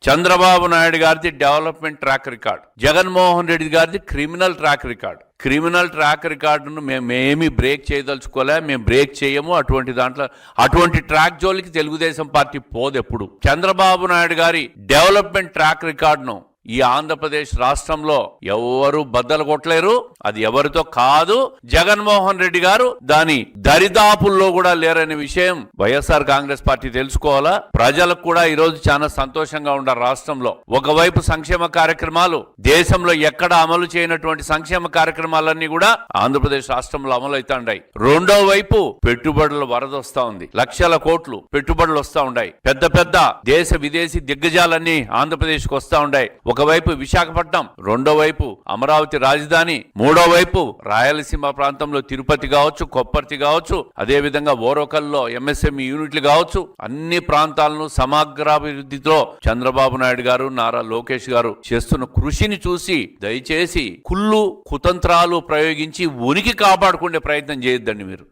చంద్రబాబు నాయుడు గారిది development track record, Jaganmohan Reddy గారిది criminal track record. Criminal track రికార్డును మేమేమి బ్రేక్ చేయదలుచుకోలే, మేము బ్రేక్ చేయము. అటువంటి ట్రాక్ జోలికి తెలుగుదేశం పార్టీ పోదు ఎప్పుడు. చంద్రబాబు నాయుడు గారి డెవలప్మెంట్ ట్రాక్ రికార్డును ఈ ఆంధ్రప్రదేశ్ రాష్ట్రంలో ఎవరు బద్దలు కొట్టలేరు. అది ఎవరితో కాదు, జగన్మోహన్ రెడ్డి గారు దాని దరిదాపుల్లో కూడా లేరనే విషయం వైఎస్ఆర్ కాంగ్రెస్ పార్టీ తెలుసుకోవాలా. ప్రజలకు కూడా ఈరోజు చాలా సంతోషంగా ఉండారు. రాష్ట్రంలో ఒకవైపు సంక్షేమ కార్యక్రమాలు, దేశంలో ఎక్కడ అమలు చేయనటువంటి సంక్షేమ కార్యక్రమాలన్నీ కూడా ఆంధ్రప్రదేశ్ రాష్ట్రంలో అమలు అవుతాయి. రెండో వైపు పెట్టుబడుల వరద వస్తా ఉంది, లక్షల కోట్లు పెట్టుబడులు వస్తా ఉన్నాయి. పెద్ద పెద్ద దేశ విదేశీ దిగ్గజాలన్నీ ఆంధ్రప్రదేశ్ కు వస్తా ఉన్నాయి. ఒకవైపు విశాఖపట్నం, రెండో వైపు అమరావతి రాజధాని, మూడో వైపు రాయలసీమ ప్రాంతంలో తిరుపతి కావచ్చు, కొప్పర్తి కావచ్చు, అదే విధంగా ఓరోకల్లో ఎంఎస్ఎంఈ యూనిట్లు కావచ్చు. అన్ని ప్రాంతాలను సమగ్రాభివృద్ధితో చంద్రబాబు నాయుడు గారు, నారా లోకేష్ గారు చేస్తున్న కృషిని చూసి దయచేసి కుళ్ళు కుతంత్రాలు ప్రయోగించి ఉనికి కాపాడుకునే ప్రయత్నం చేయొద్దండి మీరు.